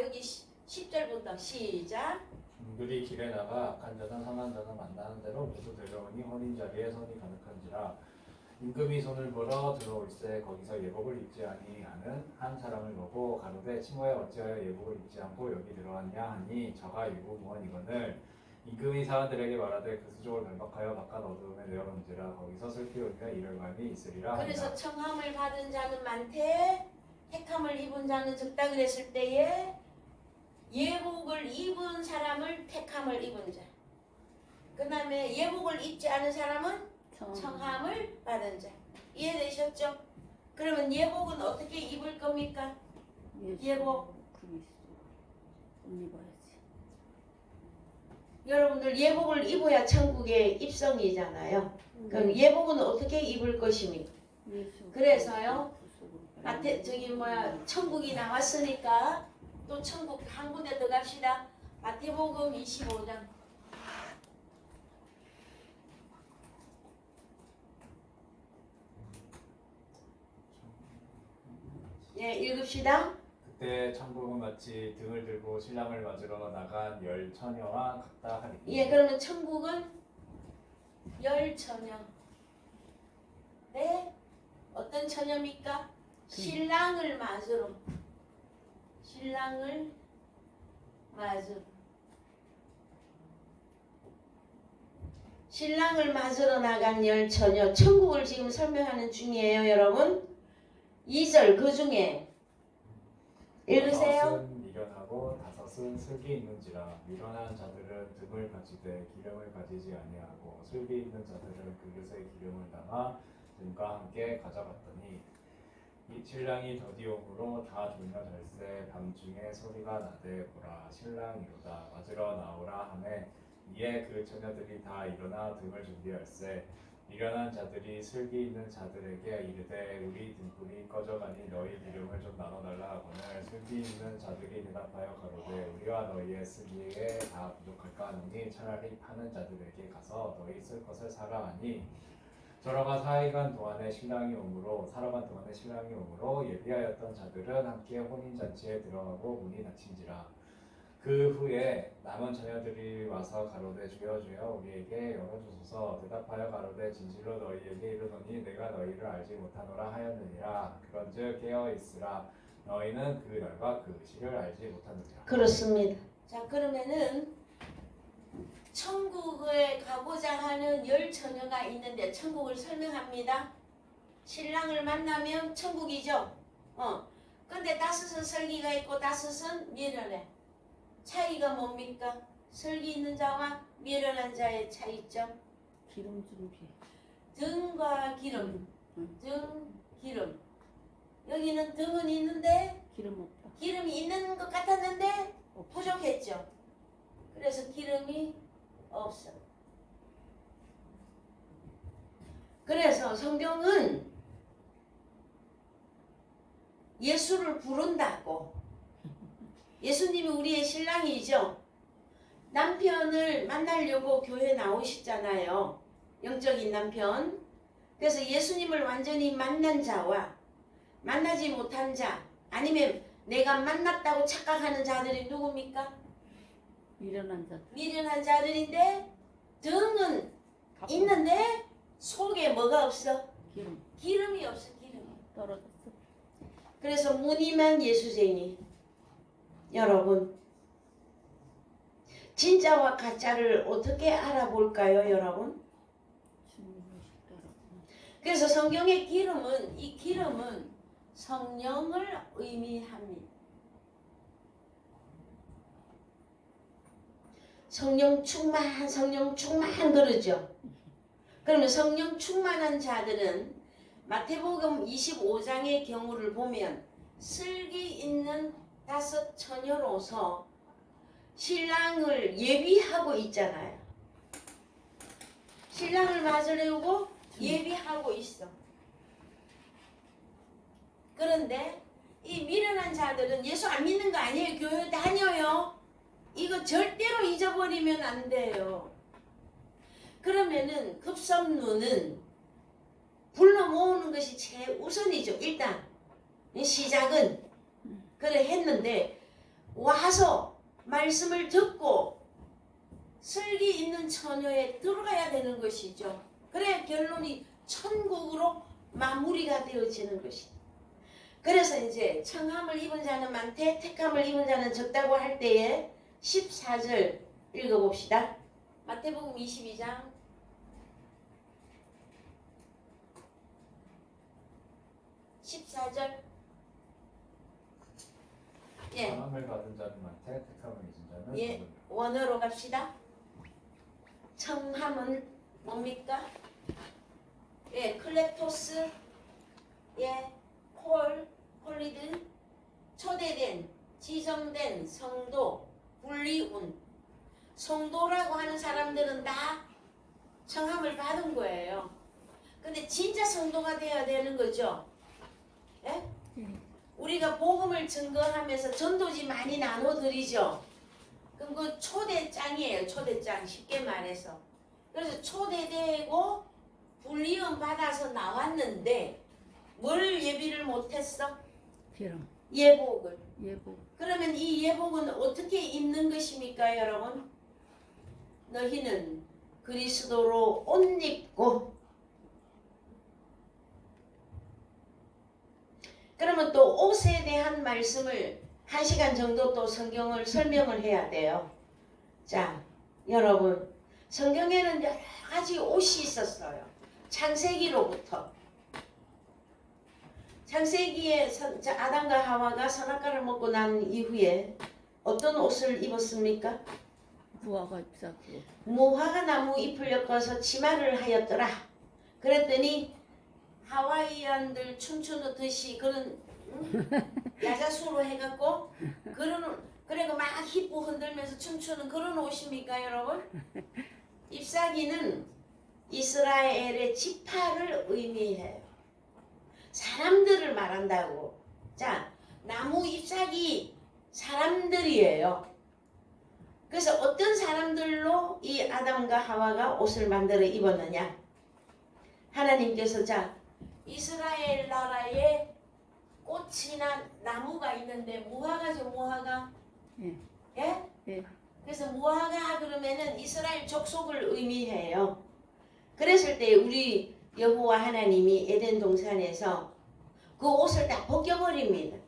여기 10절부터 시작. 종들이 길에 나가 악한 자나 상한 자나 만나는 대로 모두 들여오니 혼인 자리에 손이 가득한지라. 임금이 손을 벌어 들어올세 거기서 예복을 입지 아니하는 한 사람을 보고 가로되 친구야 어찌하여 예복을 입지 않고 여기 들어왔냐 하니 저가 유부무원이거늘. 임금이 사람들에게 말하되 그 수족을 발박하여 바깥 어두움에 내어놓은지라. 거기서 슬피 울며 이를 감이 있으리라. 그래서 하니라. 청함을 받은 자는 많되 택함을 입은 자는 적다 그랬을 때에 예복을 입은 사람을 택함을 입은 자. 그 다음에 예복을 입지 않은 사람은 청함을 받은 자. 이해되셨죠? 그러면 예복은 어떻게 입을 겁니까? 예복. 그리스도 옷 입어야지. 여러분들 예복을 입어야 천국에 입성이잖아요. 그럼 예복은 어떻게 입을 것입니까? 예수. 그래서요. 천국이 나왔으니까 또 천국 한 군데 더 갑시다. 마태복음 25장. 예, 읽읍시다. 그때 천국은 마치 등을 들고 신랑을 맞으러 나간 열 처녀와 같다 하리니. 예, 그러면 천국은 열 처녀. 네? 어떤 처녀입니까? 신랑을 맞으러. 신랑을 맞으러. 신랑을 맞으러 나간 열 처녀. 천국을 지금 설명하는 중이에요, 여러분. 2절 그 중에 읽으세요. 다섯은 미련하고 다섯은 슬기 있는지라. 미련한 자들은 등을 가지되 기름을 가지지 아니하고 슬기 있는 자들은 그릇에 기름을 담아 등과 함께 가져갔더니 이 신랑이 더디오므로 다 졸며 잘세. 밤중에 소리가 나되 보라 신랑이로다 맞으러 나오라 하매 이에 그 처녀들이 다 일어나 등을 준비할세. 미련한 자들이 슬기 있는 자들에게 이르되 우리 등불이 꺼져가니 너희 기름을 좀 나눠달라 하거늘 슬기 있는 자들이 대답하여 가로되 우리와 너희의 슬기에 다 부족할까 하노니 차라리 파는 자들에게 가서 너희 쓸 것을 사라 하니 살아간 동안에 신랑이 오므로 예비하였던 자들은 함께 혼인잔치에 들어가고 문이 닫힌지라. 그 후에 남은 자녀들이 와서 가로되 주여 주여 우리에게 열어주소서. 대답하여 가로되 진실로 너희에게 이르노니 내가 너희를 알지 못하노라 하였느니라. 그런즉 깨어 있으라. 너희는 그 날과 그 시를 알지 못하느니라. 그렇습니다. 자, 그러면은 천국에 가고자 하는 10처녀가 있는데 천국을 설명합니다. 신랑을 만나면 천국이죠. 근데 다섯은 설기가 있고 다섯은 미련해. 차이가 뭡니까? 설기 있는 자와 미련한 자의 차이 있죠. 기름 준비. 등과 기름. 응. 등, 기름. 여기는 등은 있는데 기름 없다. 기름이 있는 것 같았는데 없다. 부족했죠. 그래서 기름이 없어. 그래서 성경은 예수를 부른다고. 예수님이 우리의 신랑이죠. 남편을 만나려고 교회 나오시잖아요. 영적인 남편. 그래서 예수님을 완전히 만난 자와 만나지 못한 자, 아니면 내가 만났다고 착각하는 자들이 누굽니까? 미련한 자. 미련한 자들인데 등은 있는데 속에 뭐가 없어? 기름 기름이 없어. 기름이. 떨어졌어. 그래서 무늬만 예수쟁이. 여러분, 진짜와 가짜를 어떻게 알아볼까요, 여러분? 주님의 식대로. 그래서 성경의 기름은, 이 기름은 성령을 의미합니다. 성령 충만 그러죠. 그러면 성령 충만한 자들은 마태복음 25장의 경우를 보면 슬기 있는 5 처녀로서 신랑을 예비하고 있잖아요. 신랑을 맞으려고 예비하고 있어. 그런데 이 미련한 자들은 예수 안 믿는 거 아니에요. 교회 다녀요. 이거 절대로 잊어버리면 안 돼요. 그러면은 급섭루는 불러 모으는 것이 최우선이죠. 일단 시작은 그래 했는데 와서 말씀을 듣고 슬기 있는 처녀에 들어가야 되는 것이죠. 그래야 결론이 천국으로 마무리가 되어지는 것이죠. 그래서 이제 청함을 입은 자는 많되 택함을 입은 자는 적다고 할 때에 14절 읽어봅시다. 마태복음 22장 14절. 예, 사함을 받은 자는 많되 택함을 잊은 자는 예. 적으니라. 원어로 갑시다. 청함은 뭡니까? 예, 클레토스, 예, 폴리드, 초대된, 지정된 성도, 분리운. 성도라고 하는 사람들은 다 청함을 받은 거예요. 근데 진짜 성도가 돼야 되는 거죠. 예? 우리가 복음을 증거하면서 전도지 많이 나눠드리죠. 그럼 그 초대장이에요. 초대장. 쉽게 말해서. 그래서 초대되고 분리은 받아서 나왔는데 뭘 예비를 못했어? 기름. 예복을. 예복. 그러면 이 예복은 어떻게 입는 것입니까, 여러분? 너희는 그리스도로 옷 입고. 그러면 또 옷에 대한 말씀을 1시간 정도 또 성경을 설명을 해야 돼요. 자, 여러분, 성경에는 여러 가지 옷이 있었어요. 창세기로부터. 창세기에 아담과 하와가 선악과를 먹고 난 이후에 어떤 옷을 입었습니까? 무화과 잎사귀. 무화과 나무 잎을 엮어서 치마를 하였더라. 그랬더니 하와이안들 춤추듯이 그런 야자수로 해갖고 그리고 막 힙고 흔들면서 춤추는 그런 옷입니까, 여러분? 잎사귀는 이스라엘의 지파를 의미해요. 사람들을 말한다고. 자, 나무 잎사귀 사람들이에요. 그래서 어떤 사람들로 이 아담과 하와가 옷을 만들어 입었느냐? 하나님께서 자, 이스라엘 나라에 꽃이나 나무가 있는데 무화과죠, 무화과. 예. 예? 예. 그래서 무화과 그러면은 이스라엘 족속을 의미해요. 그랬을 때 우리 여호와 하나님이 에덴 동산에서 그 옷을 다 벗겨버립니다.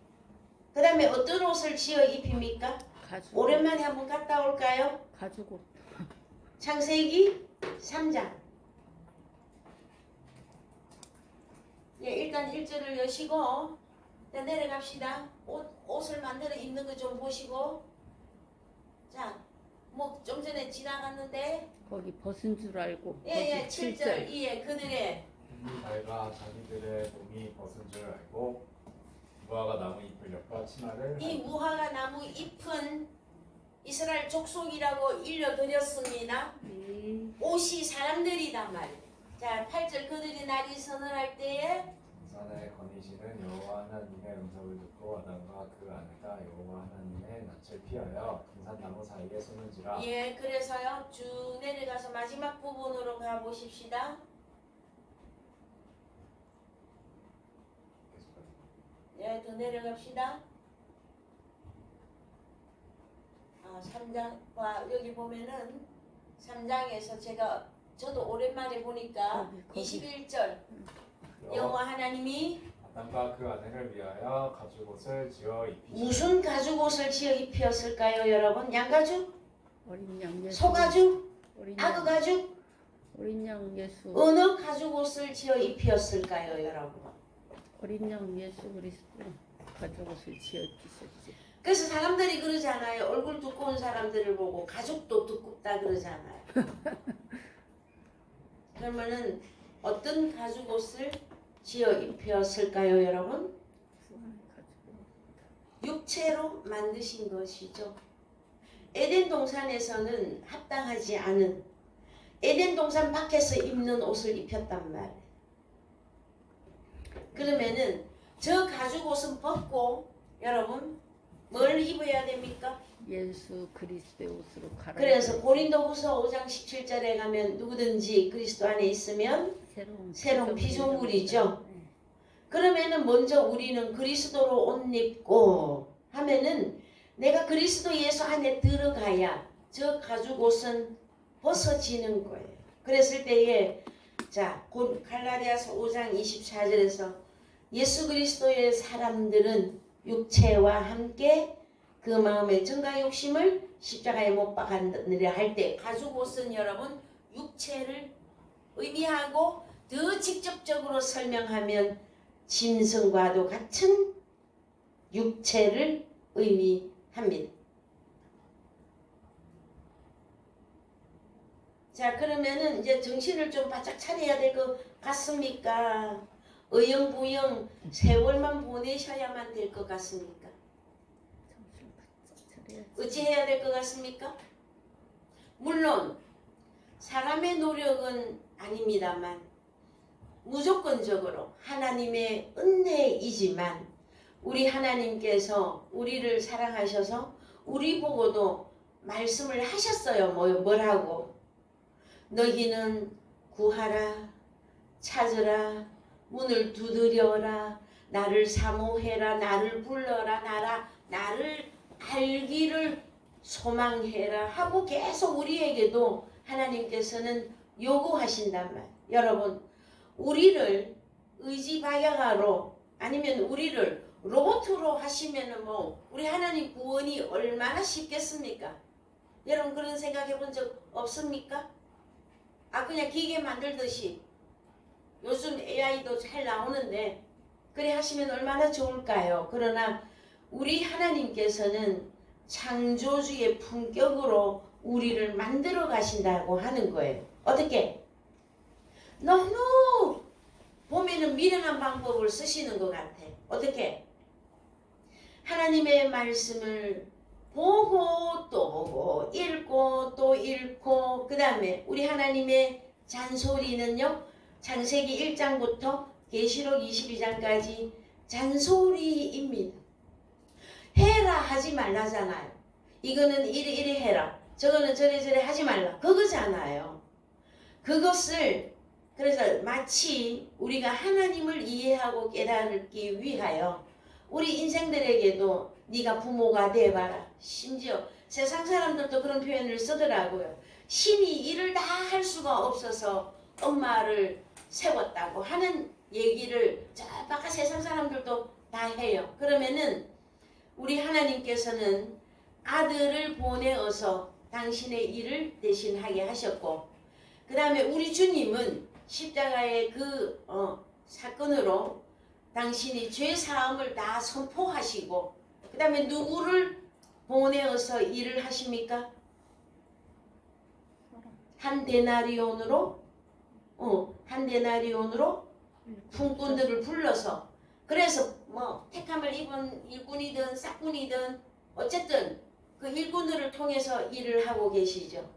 그 다음에 어떤 옷을 지어 입힙니까? 가죽. 오랜만에 한번 갔다 올까요? 가죽. 창세기 3장. 예, 일단 1절을 여시고 자, 내려갑시다. 옷을 만들어 입는 거 좀 보시고. 자, 뭐 좀 전에 지나갔는데 거기 벗은 줄 알고. 예, 거기 7절 이에 그들의 이 달과 자기들의 몸이 벗은 줄 알고 무화과 나무 잎을 엮어 치마를 이 무화과 나무 잎은 이스라엘 족속이라고 일러드렸습니다. 예. 옷이 사람들이단 말이에요. 자, 8절 그들이 날이 서늘할 때에 산에 거니시는 여호와 하나님의 음성을 듣고 아담과 그 아내가 여호와 하나님의 낯을 피하여 등산나무 사이에 숨은지라. 예, 그래서요 쭉 내려가서 마지막 부분으로 가 보십시다. 예, 더 내려갑시다. 3장과 여기 보면은 3장에서 저도 오랜만에 보니까 거기. 21절 여호와 하나님이 아담과 그 아내를 위하여 가죽옷을 지어 입히시고 무슨 가죽옷을 지어 입혔을까요, 여러분? 양가죽? 어린 양 예수. 소가죽? 어린 악어 양. 가죽? 어린 양 예수. 어느 가죽옷을 지어 입혔을까요, 여러분? 어린 양 예수 그리스도 가죽옷을 지어 입히셨지. 그래서 사람들이 그러잖아요. 얼굴 두꺼운 사람들을 보고 가죽도 두껍다 그러잖아요. 그러면은 어떤 가죽옷을 지어 입혔을까요, 여러분? 구원의 가죽. 육체로 만드신 것이죠. 에덴 동산에서는 합당하지 않은 에덴 동산 밖에서 입는 옷을 입혔단 말이에요. 그러면은 저 가죽옷은 벗고 여러분 뭘 입어야 됩니까? 예수 그리스도의 옷으로 갈아. 그래서 고린도후서 5장 17절에 가면 누구든지 그리스도 안에 있으면 새로운 피조물이죠. 네. 그러면은 먼저 우리는 그리스도로 옷 입고 하면은 내가 그리스도 예수 안에 들어가야 저 가죽옷은 벗어지는 거예요. 그랬을 때에 자, 갈라디아서 5장 24절에서 예수 그리스도의 사람들은 육체와 함께 그 마음의 정가 욕심을 십자가에 못 박았느라 할 때 가죽옷은 여러분 육체를 의미하고 더 직접적으로 설명하면 짐승과도 같은 육체를 의미합니다. 자, 그러면은 이제 정신을 좀 바짝 차려야 될 것 같습니까? 어영부영 세월만 보내셔야만 될 것 같습니까? 정신 바짝 차려야지. 어찌해야 될 것 같습니까? 물론 사람의 노력은 아닙니다만 무조건적으로 하나님의 은혜이지만 우리 하나님께서 우리를 사랑하셔서 우리 보고도 말씀을 하셨어요. 뭐라고? 너희는 구하라, 찾으라, 문을 두드려라, 나를 사모해라, 나를 불러라, 나를 알기를 소망해라 하고 계속 우리에게도 하나님께서는 요구하신단 말이에요. 여러분, 우리를 의지바양하러 아니면 우리를 로봇으로 하시면은 뭐 우리 하나님 구원이 얼마나 쉽겠습니까? 여러분 그런 생각 해본 적 없습니까? 그냥 기계 만들듯이 요즘 AI도 잘 나오는데 그래 하시면 얼마나 좋을까요? 그러나 우리 하나님께서는 창조주의 품격으로 우리를 만들어 가신다고 하는 거예요. 어떻게? 너무 보면은 미련한 방법을 쓰시는 것 같아. 어떻게? 하나님의 말씀을 보고 또 보고 읽고 또 읽고 그 다음에 우리 하나님의 잔소리는요. 창세기 1장부터 계시록 22장까지 잔소리입니다. 해라 하지 말라잖아요. 이거는 이래 해라. 저거는 저래 하지 말라. 그거잖아요. 그것을 그래서 마치 우리가 하나님을 이해하고 깨닫기 위하여 우리 인생들에게도 네가 부모가 돼봐라. 심지어 세상 사람들도 그런 표현을 쓰더라고요. 신이 일을 다 할 수가 없어서 엄마를 세웠다고 하는 얘기를 저 바깥 세상 사람들도 다 해요. 그러면은 우리 하나님께서는 아들을 보내어서 당신의 일을 대신하게 하셨고, 그 다음에 우리 주님은 십자가의 그 사건으로 당신이 죄 사함을 다 선포하시고, 그 다음에 누구를 보내어서 일을 하십니까? 한 데나리온으로 품꾼들을 불러서, 그래서 뭐 택함을 입은 일꾼이든 싹꾼이든 어쨌든 그 일꾼들을 통해서 일을 하고 계시죠.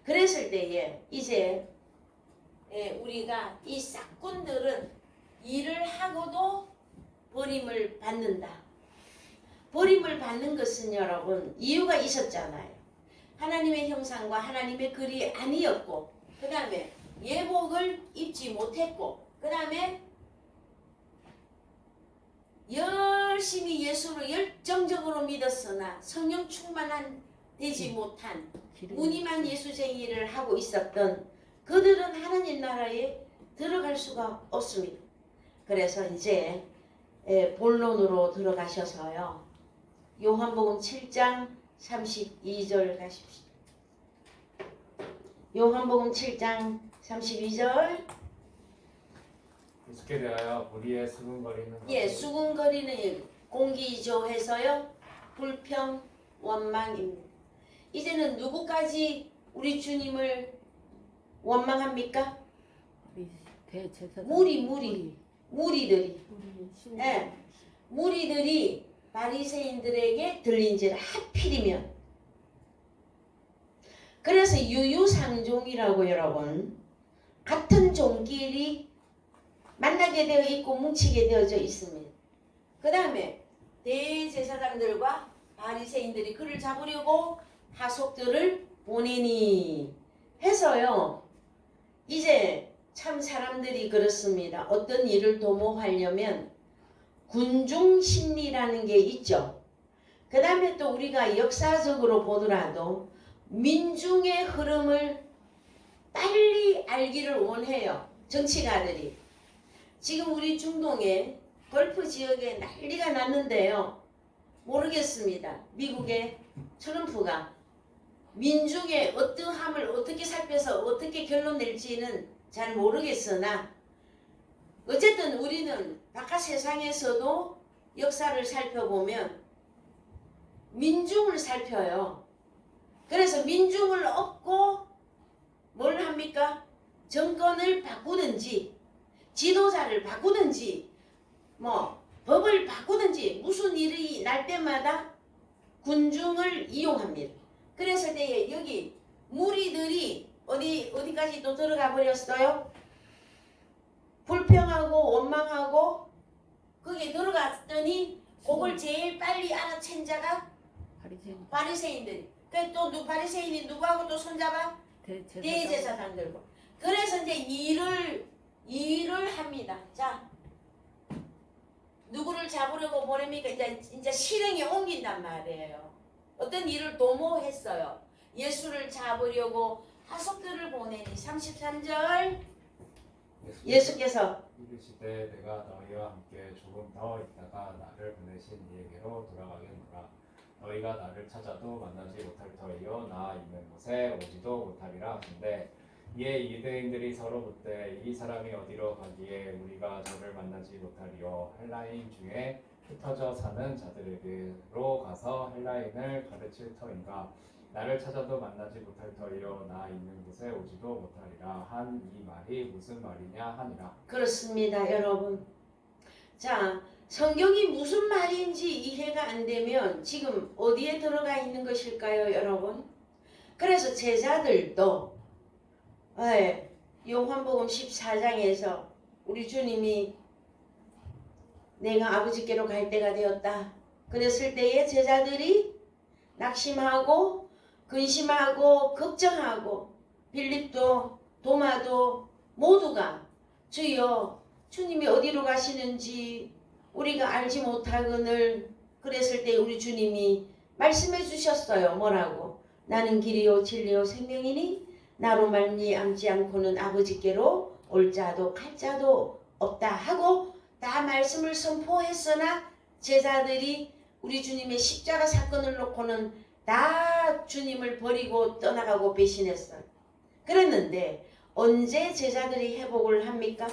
그랬을 때에 이제 우리가 이 싹꾼들은 일을 하고도 버림을 받는다. 버림을 받는 것은 여러분 이유가 있었잖아요. 하나님의 형상과 하나님의 글이 아니었고, 그 다음에 예복을 입지 못했고, 그 다음에 열심히 예수를 열정적으로 믿었으나 성령 충만한 되지 못한 무늬만 예수쟁이를 하고 있었던 그들은 하나님 나라에 들어갈 수가 없습니다. 그래서 이제 본론으로 들어가셔서요. 요한복음 7장 32절 가십시오. 요한복음 7장 32절. 예수께 대하여 불의에 수군거리는 예, 수군거리는 공기조해서요. 불평, 원망입니다. 이제는 누구까지 우리 주님을 원망합니까? 무리들이. 예, 무리들이 바리새인들에게 들린지를 하필이면. 그래서 유유상종이라고 여러분, 같은 종끼리 만나게 되어 있고 뭉치게 되어져 있습니다. 그 다음에 대제사장들과 바리새인들이 그를 잡으려고 하속들을 보내니 해서요. 이제 참 사람들이 그렇습니다. 어떤 일을 도모하려면 군중심리라는 게 있죠. 그 다음에 또 우리가 역사적으로 보더라도 민중의 흐름을 빨리 알기를 원해요. 정치가들이. 지금 우리 중동에 걸프 지역에 난리가 났는데요. 모르겠습니다. 미국의 트럼프가 민중의 어떠함을 어떻게 살펴서 어떻게 결론 낼지는 잘 모르겠으나 어쨌든 우리는 바깥 세상에서도 역사를 살펴보면 민중을 살펴요. 그래서 민중을 얻고 뭘 합니까? 정권을 바꾸든지 지도자를 바꾸든지 뭐 법을 바꾸든지 무슨 일이 날 때마다 군중을 이용합니다. 그래서 여기 무리들이 어디까지 또 들어가 버렸어요? 불평하고 원망하고 거기에 들어갔더니 그걸 제일 빨리 알아챈 자가 바리새인들이. 그래서 또 바리새인이 누구하고 또 손잡아? 대제사장들고. 그래서 이제 일을 합니다. 자, 누구를 잡으려고 보냅니까? 이제 실행에 옮긴단 말이에요. 어떤 일을 도모했어요. 예수를 잡으려고 하속들을 보내니 33절 예수께서 이르시되 내가 너희와 함께 조금 더 있다가 나를 보내신 이에게로 돌아가겠노라. 너희가 나를 찾아도 만나지 못할 터이요 나 있는 곳에 오지도 못하리라 하신대. 이에 유대인들이 서로 묻되 이 사람이 어디로 가기에 우리가 저를 만나지 못하리요. 헬라인 중에 흩어져 사는 자들에게로 가서 헬라인을 가르칠 터인가. 나를 찾아도 만나지 못할 터이요 나 있는 곳에 오지도 못하리라 한 이 말이 무슨 말이냐 하니라. 그렇습니다, 여러분. 자, 성경이 무슨 말인지 이해가 안 되면 지금 어디에 들어가 있는 것일까요, 여러분? 그래서 제자들도 요한복음 14장에서 우리 주님이 내가 아버지께로 갈 때가 되었다 그랬을 때에 제자들이 낙심하고 근심하고 걱정하고 빌립도 도마도 모두가 주여 주님이 어디로 가시는지 우리가 알지 못하거늘 그랬을 때 우리 주님이 말씀해 주셨어요. 뭐라고? 나는 길이요 진리요 생명이니 나로 말미암지 않고는 아버지께로 올 자도 갈 자도 없다 하고 다 말씀을 선포했으나 제자들이 우리 주님의 십자가 사건을 놓고는 다 주님을 버리고 떠나가고 배신했어요. 그랬는데 언제 제자들이 회복을 합니까?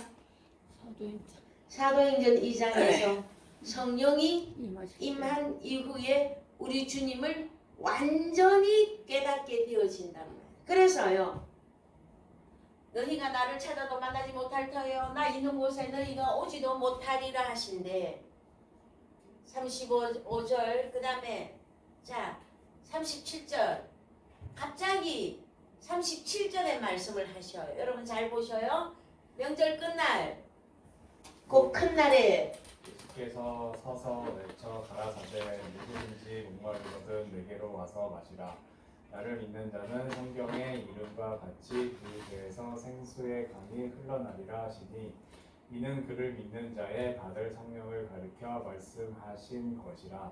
사도행전 2장에서 성령이 임한 이후에 우리 주님을 완전히 깨닫게 되어진단 말이에요. 그래서요. 너희가 나를 찾아도 만나지 못할 터요. 나 있는 곳에 너희가 오지도 못하리라 하신대. 35절 그 다음에 자 37절 갑자기 37절의 말씀을 하셔요. 여러분 잘 보셔요. 명절 끝날 그 큰 날에 예수께서 서서 외쳐 가라사대 누구든지 목마르거든 내게로 와서 마시라. 나를 믿는 자는 성경의 이름과 같이 그 배에서 생수의 강이 흘러나리라 하시니 이는 그를 믿는 자의 받을 성령을 가리켜 말씀하신 것이라.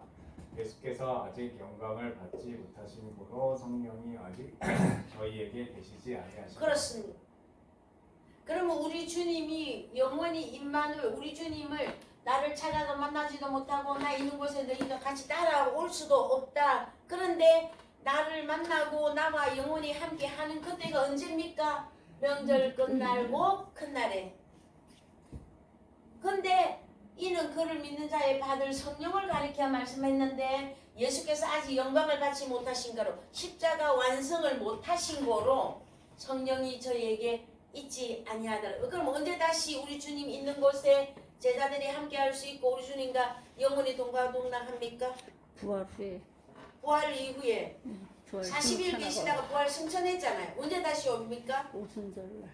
예수께서 아직 영광을 받지 못하신 고로 성령이 아직 저희에게 계시지 아니하시니 그렇습니다. 그러면 우리 주님이 영원히 임마누엘 우리 주님을 나를 찾아도 만나지도 못하고 나 있는 곳에 너희가 같이 따라올 수도 없다. 그런데 나를 만나고 나와 영원히 함께 하는 그때가 언제입니까? 명절 끝날고 큰 날에. 근데 이는 그를 믿는 자의 받을 성령을 가리켜 말씀했는데 예수께서 아직 영광을 받지 못하신 거로 십자가 완성을 못하신 거로 성령이 저희에게 있지 아니하더라. 그럼 언제 다시 우리 주님 있는 곳에 제자들이 함께 할 수 있고 우리 주님과 영원히 동거동락합니까? 부활 후에 부활 이후에 부활 40일 계시다가 부활 승천했잖아요. 언제 다시 옵니까? 오순절날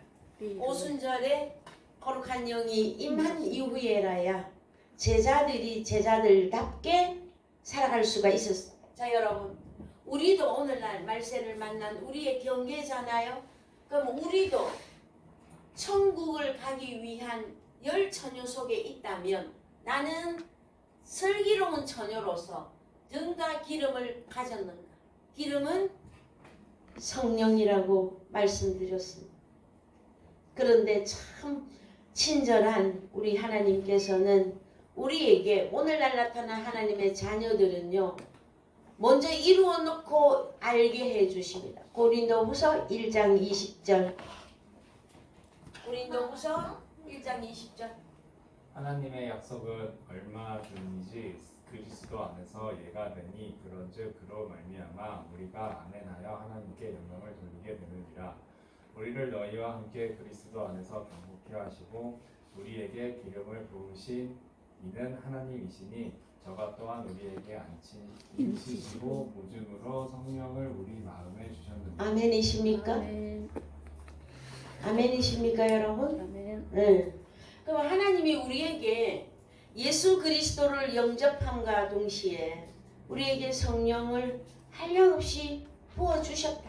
오순절에 거룩한 영이 임한 이후에라야 제자들이 제자들답게 살아갈 수가 있었어요. 자 여러분 우리도 오늘날 말세를 만난 우리의 경계잖아요. 그럼 우리도 천국을 가기 위한 열 처녀 속에 있다면 나는 슬기로운 처녀로서 등과 기름을 가졌는가? 기름은 성령이라고 말씀드렸습니다. 그런데 참 친절한 우리 하나님께서는 우리에게 오늘날 나타난 하나님의 자녀들은요 먼저 이루어 놓고 알게 해 주십니다. 고린도후서 1장 20절 고린도후서 1장 20절 하나님의 약속은 얼마든지 그리스도 안에서 예가 되니 그런즉 그로 말미암아 우리가 아멘하여 하나님께 영광을 돌리게 되느니라. 우리를 너희와 함께 그리스도 안에서 경고케 하시고 우리에게 기름을 부으신 이는 하나님이시니 저가 또한 우리에게 안치시고 보증으로 성령을 우리 마음에 주셨느니라. 아멘이십니까? 아멘. 아멘이십니까 여러분? 아멘. 네. 그럼 하나님이 우리에게 예수 그리스도를 영접함과 동시에 우리에게 성령을 한량없이 부어주셨다.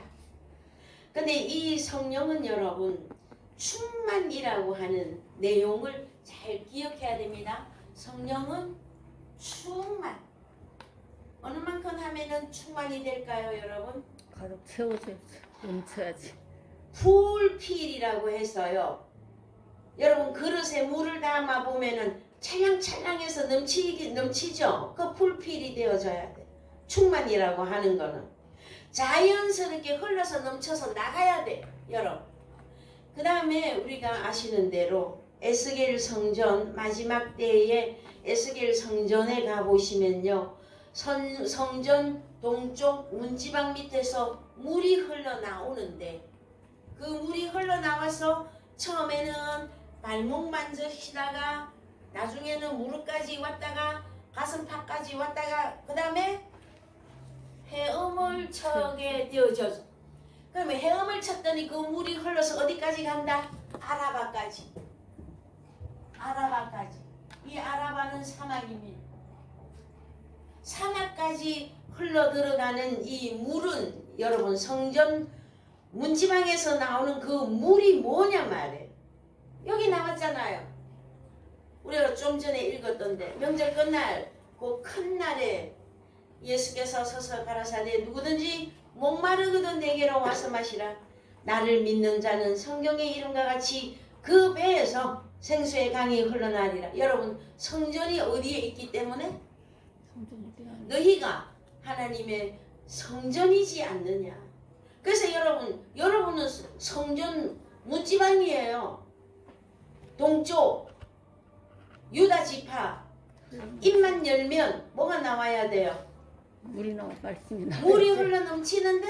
근데 이 성령은 여러분 충만이라고 하는 내용을 잘 기억해야 됩니다. 성령은 충만. 어느 만큼 하면은 충만이 될까요 여러분? 가득 채워줘야지. 넘쳐야지. 풀필이라고 해서요. 여러분 그릇에 물을 담아 보면은 찰랑찰랑해서 넘치죠. 그 풀필이 되어져야 돼. 충만이라고 하는 거는 자연스럽게 흘러서 넘쳐서 나가야 돼. 여러분. 그 다음에 우리가 아시는 대로 에스겔 성전 마지막 때에 에스겔 성전에 가보시면요. 성전 동쪽 문지방 밑에서 물이 흘러나오는데 그 물이 흘러나와서 처음에는 발목 만져시다가 나중에는 무릎까지 왔다가 가슴팍까지 왔다가 그 다음에 헤엄을 쳐게 되어져. 그러면 헤엄을 쳤더니 그 물이 흘러서 어디까지 간다? 아라바까지. 아라바까지. 이 아라바는 사막입니다. 사막까지 흘러 들어가는 이 물은 여러분 성전 문지방에서 나오는 그 물이 뭐냐 말이에요. 여기 나왔잖아요. 우리가 좀 전에 읽었던데 명절 끝날 그 큰 날에 예수께서 서서 가라사대 누구든지 목마르거든 내게로 와서 마시라. 나를 믿는 자는 성경의 이름과 같이 그 배에서 생수의 강이 흘러나리라. 여러분 성전이 어디에 있기 때문에? 성전이 돼야 하는 너희가 하나님의 성전이지 않느냐. 그래서 여러분은 성전 문지방이에요. 동쪽 유다 지파 입만 열면 뭐가 나와야 돼요? 물이 나와 말씀이 나와. 물이 흘러 넘치는데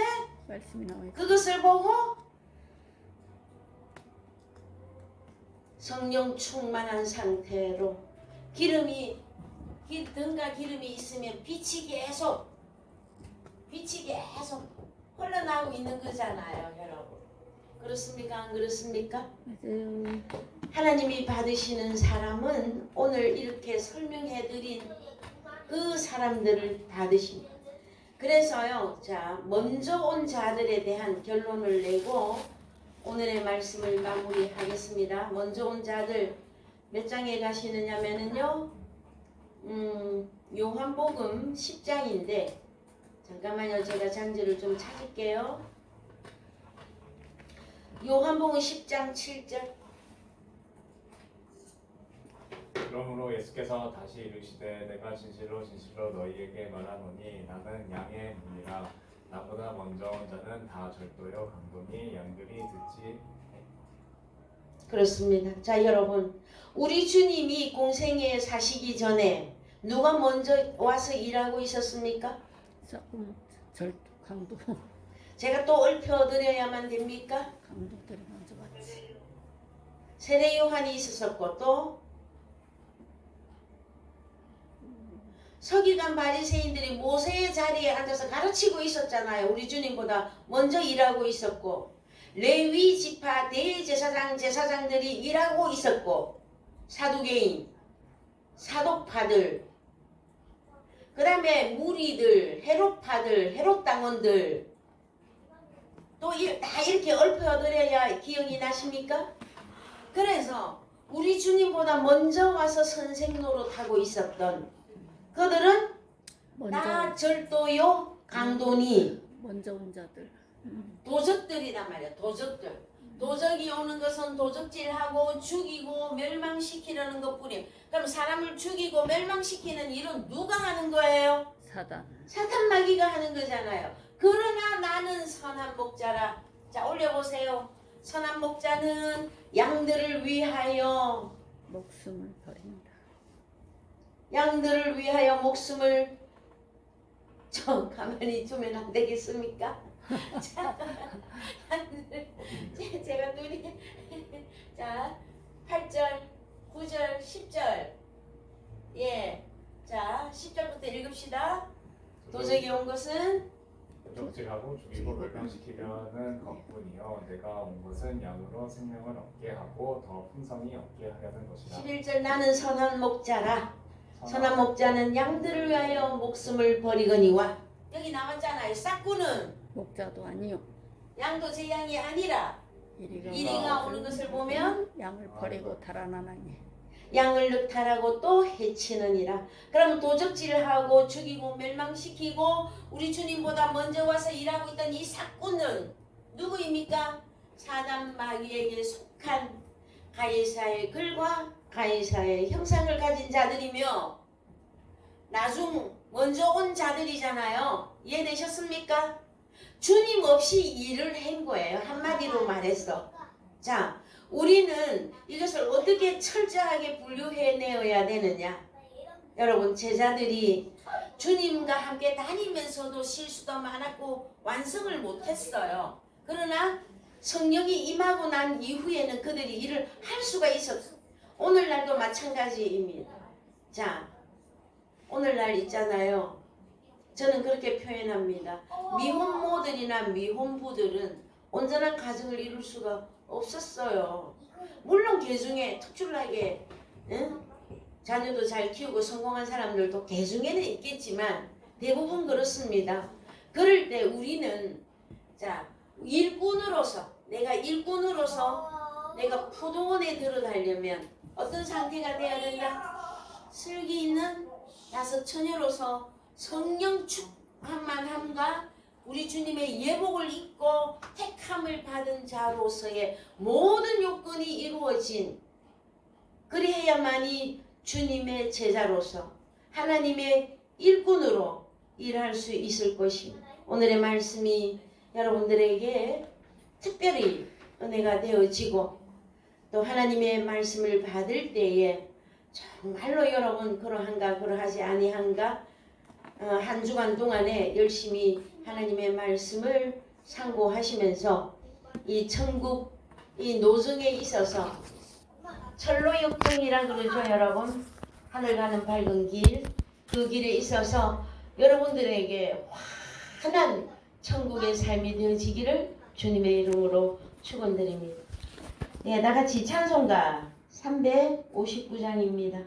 말씀이 나와요. 그것을 보고 성령 충만한 상태로 등과 기름이 있으면 빛이 계속 흘러나오고 있는 거잖아요, 여러분. 그렇습니까? 안 그렇습니까? 맞아요. 하나님이 받으시는 사람은 오늘 이렇게 설명해드린 그 사람들을 받으십니다. 그래서요, 자, 먼저 온 자들에 대한 결론을 내고 오늘의 말씀을 마무리하겠습니다. 먼저 온 자들 몇 장에 가시느냐면요, 요한복음 10장인데, 잠깐만요, 제가 장지를 좀 찾을게요. 요한복음 10장 7절. 그러므로 예수께서 다시 이르시되 내가 진실로 진실로 너희에게 말하노니 나는 양의 문이라. 나보다 먼저 온 자는 다 절도요 강도니 양들이 듣지. 그렇습니다. 자, 여러분, 우리 주님이 공생애에 사시기 전에 누가 먼저 와서 일하고 있었습니까? 조금 절도 강도 제가 또 읊어드려야만 됩니까? 강도들이 먼저 왔지. 세례 요한이 있었고 또 서기관 바리새인들이 모세의 자리에 앉아서 가르치고 있었잖아요. 우리 주님보다 먼저 일하고 있었고, 레위 지파 대제사장 제사장들이 일하고 있었고, 사두개인 사독파들, 그 다음에 무리들, 헤롯파들, 헤롯당원들, 또 다 이렇게 읊어드려야 기억이 나십니까? 그래서 우리 주님보다 먼저 와서 선생 노릇하고 있었던 그들은 다 절도요 강도니 먼저 온 자들. 도적들이란 말이야. 도적이 오는 것은 도적질하고 죽이고 멸망시키려는 것뿐이에요. 그럼 사람을 죽이고 멸망시키는 일은 누가 하는 거예요? 사탄 마귀가 하는 거잖아요. 그러나 나는 선한 목자라. 자, 올려보세요. 선한 목자는 양들을 위하여 목숨을 버린다. 양들을 위하여 목숨을 좀 가만히 두면 안 되겠습니까? 자, 제가 눈이 자 8절, 9절, 10절 예, 자 10절부터 읽읍시다. 도적이 온 것은 도적질하고 죽이고 멸망시키려는 것뿐이요 내가 온 것은 양으로 생명을 얻게 하고 더 풍성히 얻게 하려는 것이라. 11절 나는 선한 목자라. 선한 목자는 양들을 위하여 목숨을 버리거니와. 여기 나왔잖아요. 싹구는 목자도 아니요. 양도 제 양이 아니라 이리가 오는 것을 보면 양을 버리고 달아나나니 양을 늑탈하고 또 해치느니라. 그럼 도적질을 하고 죽이고 멸망시키고 우리 주님보다 먼저 와서 일하고 있던 이 싹구는 누구입니까? 사단 마귀에게 속한 가이사의 글과 가이사의 형상을 가진 자들이며 나중 먼저 온 자들이잖아요. 이해되셨습니까? 주님 없이 일을 한 거예요. 한마디로 말해서. 자, 우리는 이것을 어떻게 철저하게 분류해내어야 되느냐. 여러분, 제자들이 주님과 함께 다니면서도 실수도 많았고 완성을 못했어요. 그러나 성령이 임하고 난 이후에는 그들이 일을 할 수가 있었어요. 오늘날도 마찬가지입니다. 자, 오늘날 있잖아요. 저는 그렇게 표현합니다. 미혼모들이나 미혼부들은 온전한 가정을 이룰 수가 없었어요. 물론 개중에 특출나게 자녀도 잘 키우고 성공한 사람들도 개중에는 있겠지만 대부분 그렇습니다. 그럴 때 우리는 자 일꾼으로서 내가 포도원에 들어가려면 어떤 상태가 되어야 된다? 슬기 있는 다섯 처녀로서 성령 축함만 함과 우리 주님의 예복을 입고 택함을 받은 자로서의 모든 요건이 이루어진, 그래야만이 주님의 제자로서 하나님의 일꾼으로 일할 수 있을 것입니다. 오늘의 말씀이 여러분들에게 특별히 은혜가 되어지고 또 하나님의 말씀을 받을 때에 정말로 여러분 그러한가 그러하지 아니한가 한 주간 동안에 열심히 하나님의 말씀을 상고하시면서 이 천국 이 노정에 있어서 철로역정이라 그러죠 여러분. 하늘 가는 밝은 길, 그 길에 있어서 여러분들에게 환한 천국의 삶이 되어지기를 주님의 이름으로 축원드립니다. 네, 다같이 찬송가 359장입니다.